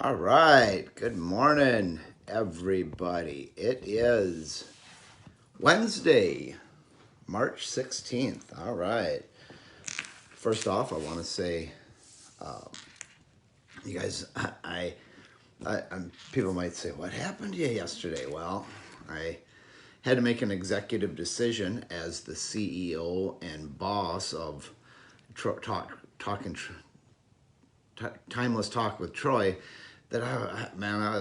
All right. Good morning, everybody. It is Wednesday, March 16th. All right. First off, I want to say, you guys, people might say, what happened to you yesterday? Well, I had to make an executive decision as the CEO and boss of Talking Timeless Talk with Troy that I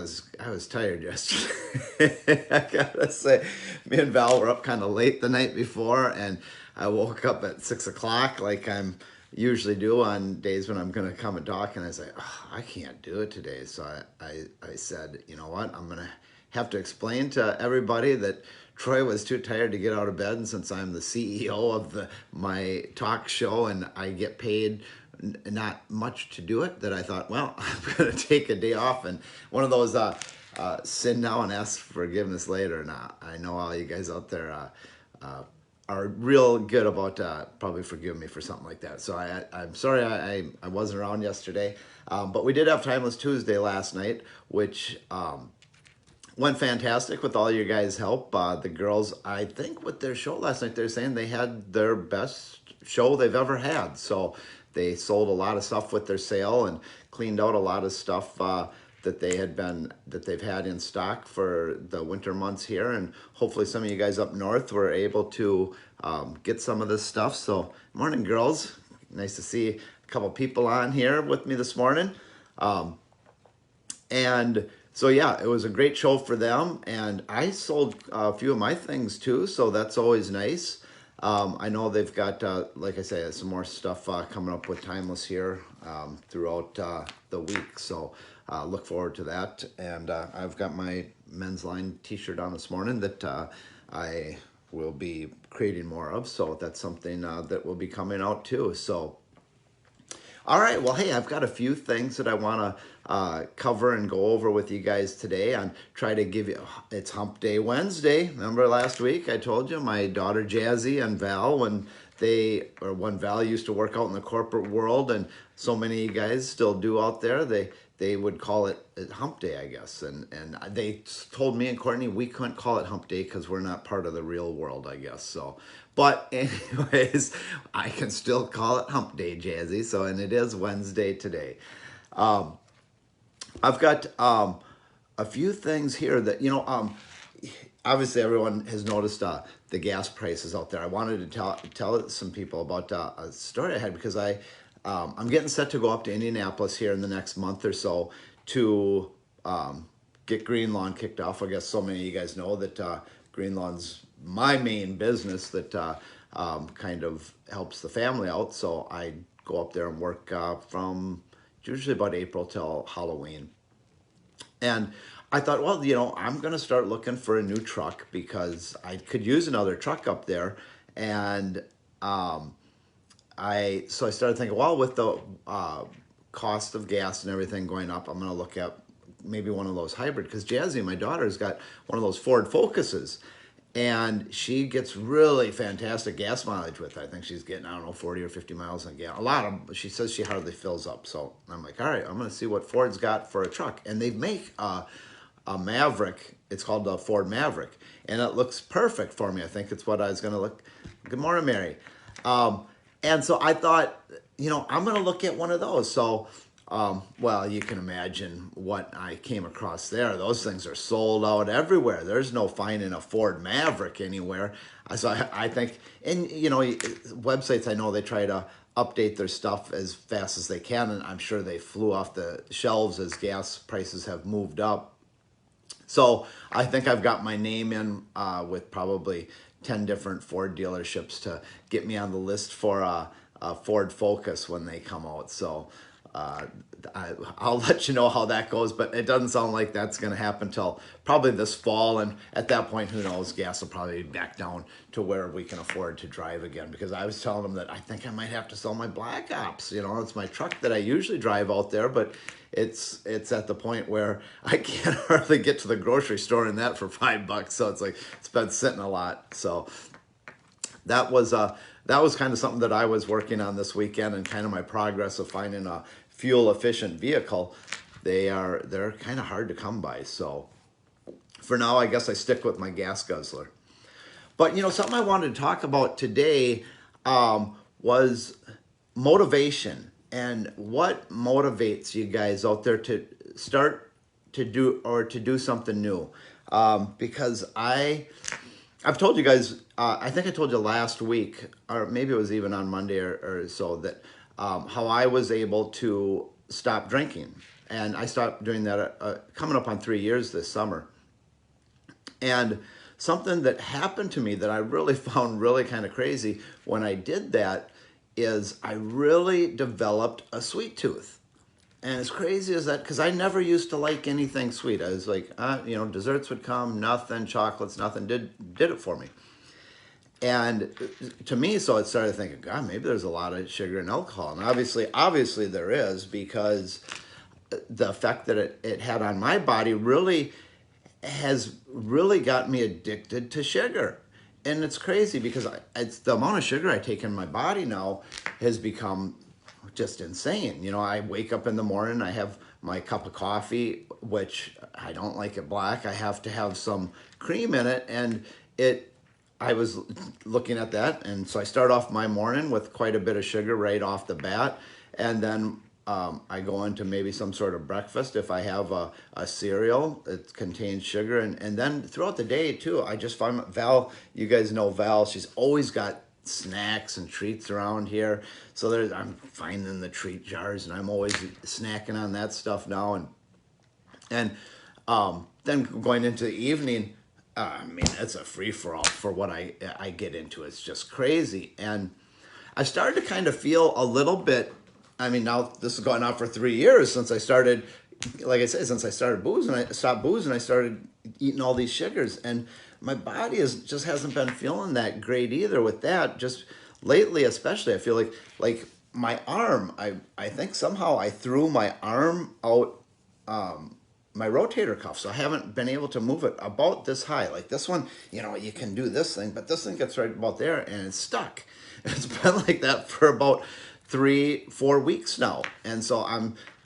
was tired yesterday. I gotta say, me and Val were up kind of late the night before, and I woke up at 6 o'clock like I'm usually do on days when I'm gonna come and talk, and I was like, oh, I can't do it today. So I said, you know what, I'm gonna have to explain to everybody that Troy was too tired to get out of bed, and since I'm the CEO of my talk show and I get paid not much to do it, that I thought, well, I'm going to take a day off. And one of those sin now and ask forgiveness later. Now, I know all you guys out there are real good about probably forgiving me for something like that. So I'm sorry I wasn't around yesterday. But we did have Timeless Tuesday last night, which went fantastic with all your guys' help. The girls, I think with their show last night, they're saying they had their best show they've ever had. So they sold a lot of stuff with their sale and cleaned out a lot of stuff that they've had in stock for the winter months here. And hopefully some of you guys up north were able to get some of this stuff. So morning, girls. Nice to see a couple people on here with me this morning. And so, yeah, it was a great show for them. And I sold a few of my things too, so that's always nice. I know they've got, like I say, some more stuff coming up with Timeless here throughout the week. So look forward to that. And I've got my Men's Line t-shirt on this morning that I will be creating more of. So that's something that will be coming out too. So all right, well, hey, I've got a few things that I want to cover and go over with you guys today and try to give you, it's Hump Day Wednesday. Remember last week I told you my daughter Jazzy and Val, when Val used to work out in the corporate world, and so many of you guys still do out there, they would call it Hump Day, I guess. And they told me and Courtney we couldn't call it Hump Day because we're not part of the real world, I guess. So, but anyways, I can still call it Hump Day, Jazzy. So, and it is Wednesday today. I've got a few things here that, obviously everyone has noticed the gas prices out there. I wanted to tell some people about a story I had because I'm getting set to go up to Indianapolis here in the next month or so to get Green Lawn kicked off. I guess so many of you guys know that Green Lawn's my main business that kind of helps the family out. So I go up there and work from usually about April till Halloween. And I thought, well, I'm going to start looking for a new truck because I could use another truck up there. And so I started thinking, well, with the cost of gas and everything going up, I'm going to look at maybe one of those hybrid, because Jazzy, my daughter's got one of those Ford Focuses, and she gets really fantastic gas mileage with it. I think she's getting, I don't know, 40 or 50 miles on gas. A lot of, she says she hardly fills up. So I'm like, all right, I'm going to see what Ford's got for a truck. And they make a Maverick. It's called the Ford Maverick. And it looks perfect for me. I think it's what I was going to look. Good morning, Mary. And so I thought, I'm going to look at one of those. So, well, you can imagine what I came across there. Those things are sold out everywhere. There's no finding a Ford Maverick anywhere. So I think, and websites, I know they try to update their stuff as fast as they can, and I'm sure they flew off the shelves as gas prices have moved up. So I think I've got my name in with probably 10 different Ford dealerships to get me on the list for a Ford Focus when they come out. So I'll let you know how that goes, but it doesn't sound like that's going to happen till probably this fall. And at that point, who knows, gas will probably be back down to where we can afford to drive again. Because I was telling them that I think I might have to sell my Black Ops. It's my truck that I usually drive out there, but it's at the point where I can't hardly get to the grocery store in that for $5. So it's like, it's been sitting a lot. So that was kind of something that I was working on this weekend, and kind of my progress of finding a fuel efficient vehicle. they're kind of hard to come by. So for now, I guess I stick with my gas guzzler. But something I wanted to talk about today was motivation, and what motivates you guys out there to start to do something new. Because I've told you guys, I think I told you last week, or maybe it was even on Monday or so, that how I was able to stop drinking. And I stopped doing that coming up on 3 years this summer. And something that happened to me that I really found really kind of crazy when I did that is I really developed a sweet tooth. And as crazy as that, because I never used to like anything sweet. I was like, desserts would come, nothing, chocolates, nothing did it for me. And to me, so it started thinking, God, maybe there's a lot of sugar and alcohol. And obviously there is, because the effect that it had on my body really has really got me addicted to sugar. And it's crazy because it's the amount of sugar I take in my body now has become just insane. I wake up in the morning, I have my cup of coffee, which I don't like it black. I have to have some cream in it. And I was looking at that. And so I start off my morning with quite a bit of sugar right off the bat. And then I go into maybe some sort of breakfast. If I have a cereal, it contains sugar. And then throughout the day too, I just find Val, you guys know Val, she's always got snacks and treats around here. So I'm finding the treat jars, and I'm always snacking on that stuff now. And then going into the evening, it's a free-for-all for what I get into. It's just crazy. And I started to kind of feel a little bit, now this has gone on for 3 years since I started, like I said, since I started boozing, I stopped boozing, I started eating all these sugars. And my body just hasn't been feeling that great either with that. Just lately, especially, I feel like my arm, I think somehow I threw my arm out, my rotator cuff, so I haven't been able to move it about this high. Like this one, you can do this thing, but this thing gets right about there and it's stuck. It's been like that for about 3-4 weeks now. And so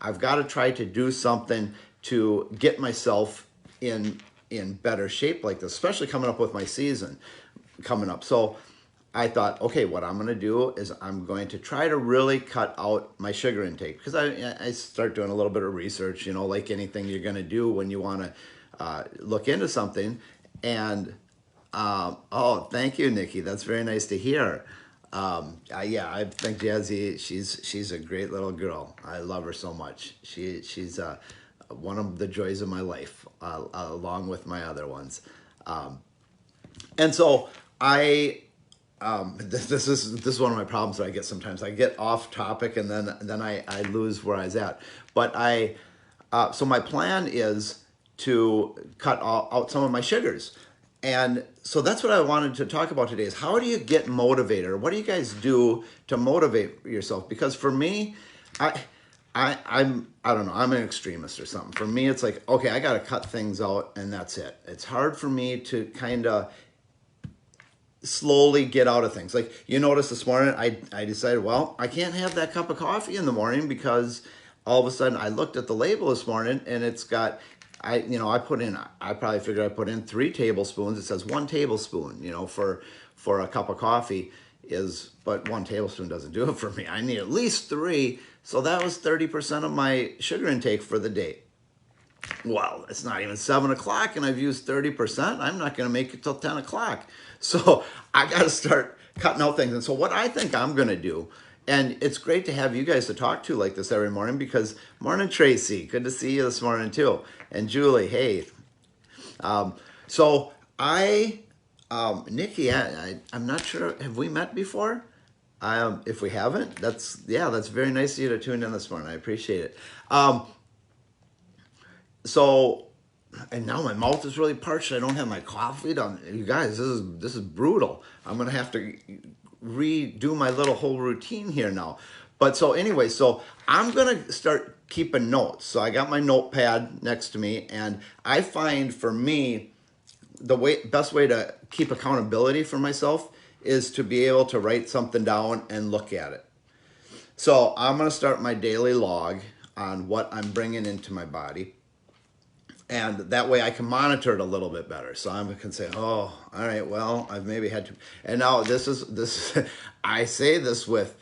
I've got to try to do something to get myself in better shape like this, especially coming up with my season coming up. So I thought, okay, what I'm going to do is I'm going to try to really cut out my sugar intake, because I start doing a little bit of research, like anything you're going to do when you want to look into something. And oh, thank you, Nikki. That's very nice to hear. Yeah, I think Jazzy, she's a great little girl. I love her so much. She's one of the joys of my life, along with my other ones. And so this is one of my problems that I get sometimes. I get off topic and then I lose where I was at. But so my plan is to cut out some of my sugars. And so that's what I wanted to talk about today, is how do you get motivated? Or what do you guys do to motivate yourself? Because for me, I don't know, I'm an extremist or something. For me, it's like, okay, I got to cut things out and that's it. It's hard for me to kind of slowly get out of things. Like you notice this morning, I decided, well, I can't have that cup of coffee in the morning, because all of a sudden I looked at the label this morning and it's got, I probably figured I put in 3 tablespoons. It says 1 tablespoon, for a cup of coffee but 1 tablespoon doesn't do it for me. I need at least 3. So that was 30% of my sugar intake for the day. Well, it's not even 7 o'clock and I've used 30%. I'm not going to make it till 10 o'clock. So I got to start cutting out things. And so what I think I'm going to do, and it's great to have you guys to talk to like this every morning, because morning, Tracy, good to see you this morning too. And Julie, hey. So Nikki, I'm not sure, have we met before? If we haven't, that's very nice of you to tune in this morning. I appreciate it. So, and now my mouth is really parched. I don't have my coffee done. You guys, this is brutal. I'm gonna have to redo my little whole routine here now. But so anyway, so I'm gonna start keeping notes. So I got my notepad next to me, and I find for me the best way to keep accountability for myself is to be able to write something down and look at it. So I'm gonna start my daily log. on what I'm bringing into my body. And that way I can monitor it a little bit better. So I can say, oh, all right, well, I've maybe had to. And now this I say this with,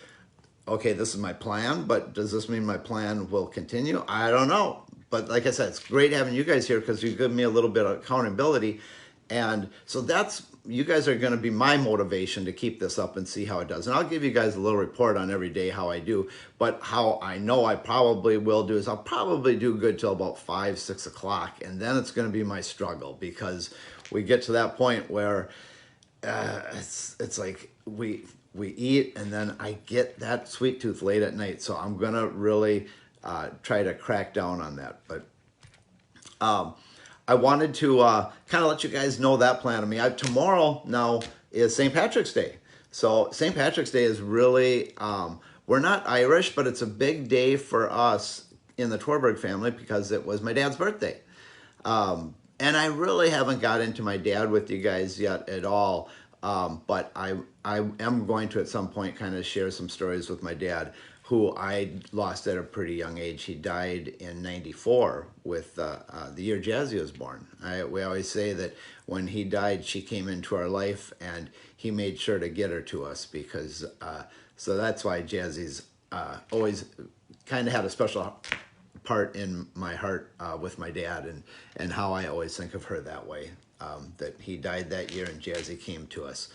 okay, this is my plan, but does this mean my plan will continue? I don't know. But like I said, it's great having you guys here because you give me a little bit of accountability. And so you guys are going to be my motivation to keep this up and see how it does. And I'll give you guys a little report on every day how I do. But how I know I probably will do is I'll probably do good till about 5, 6 o'clock. And then it's going to be my struggle because we get to that point where it's like we eat and then I get that sweet tooth late at night. So I'm going to really try to crack down on that. But I wanted to kind of let you guys know that plan of me. Tomorrow now is St. Patrick's Day. So St. Patrick's Day is really, we're not Irish, but it's a big day for us in the Torberg family because it was my dad's birthday. And I really haven't got into my dad with you guys yet at all. But I am going to at some point kind of share some stories with my dad, who I lost at a pretty young age. He died in '94 with the year Jazzy was born. We always say that when he died, she came into our life and he made sure to get her to us because, so that's why Jazzy's always kind of had a special part in my heart with my dad and how I always think of her that way, that he died that year and Jazzy came to us.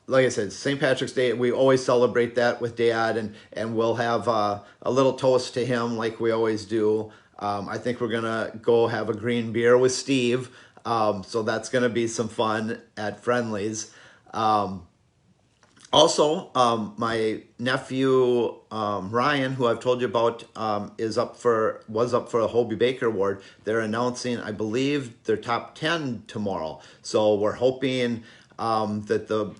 Like I said, St. Patrick's Day, we always celebrate that with Dad, and we'll have a little toast to him like we always do. I think we're going to go have a green beer with Steve, so that's going to be some fun at Friendly's. Also, my nephew Ryan, who I've told you about, was up for a Hobie Baker Award. They're announcing, I believe, their top 10 tomorrow. So we're hoping that the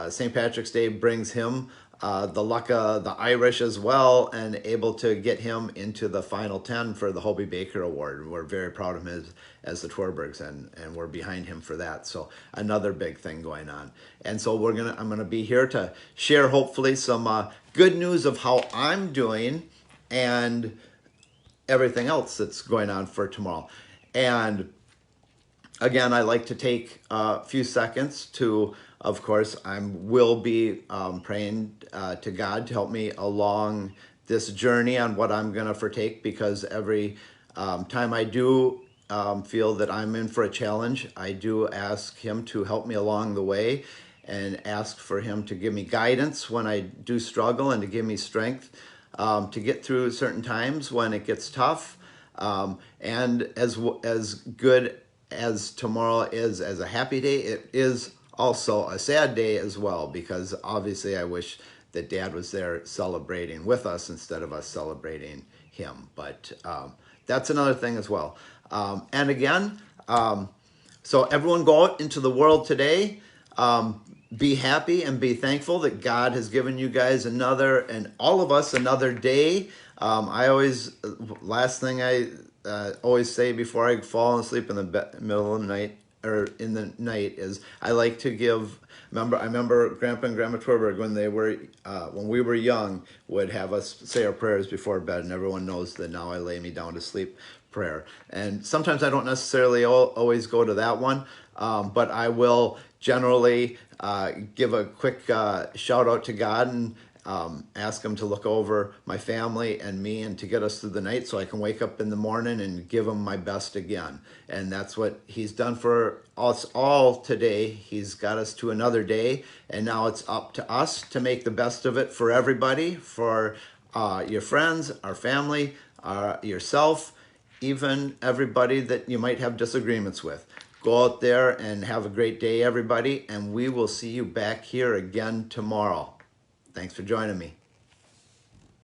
St. Patrick's Day brings him the luck of the Irish as well, and able to get him into the final 10 for the Hobie Baker Award. We're very proud of him as the Torbergs, and we're behind him for that. So another big thing going on. And so I'm gonna be here to share hopefully some good news of how I'm doing and everything else that's going on for tomorrow. And again, I like to take a few seconds to, of course, I will be praying to God to help me along this journey on what I'm going to partake, because every time I do feel that I'm in for a challenge, I do ask Him to help me along the way and ask for Him to give me guidance when I do struggle and to give me strength to get through certain times when it gets tough. And as good as tomorrow is as a happy day, it is also a sad day as well, because obviously I wish that Dad was there celebrating with us instead of us celebrating him. But that's another thing as well. And again, so everyone go out into the world today. Be happy and be thankful that God has given you guys another, and all of us, another day. Last thing I always say before I fall asleep in the middle of the night, or in the night, is I like to give. I remember Grandpa and Grandma Torberg, when we were young, would have us say our prayers before bed, and everyone knows that now I lay me down to sleep prayer. And sometimes I don't necessarily always go to that one, but I will generally give a quick shout out to God and ask Him to look over my family and me and to get us through the night so I can wake up in the morning and give Him my best again. And that's what He's done for us all today. He's got us to another day, and now it's up to us to make the best of it for everybody, for your friends, our family, yourself, even everybody that you might have disagreements with. Go out there and have a great day, everybody, and we will see you back here again tomorrow. Thanks for joining me.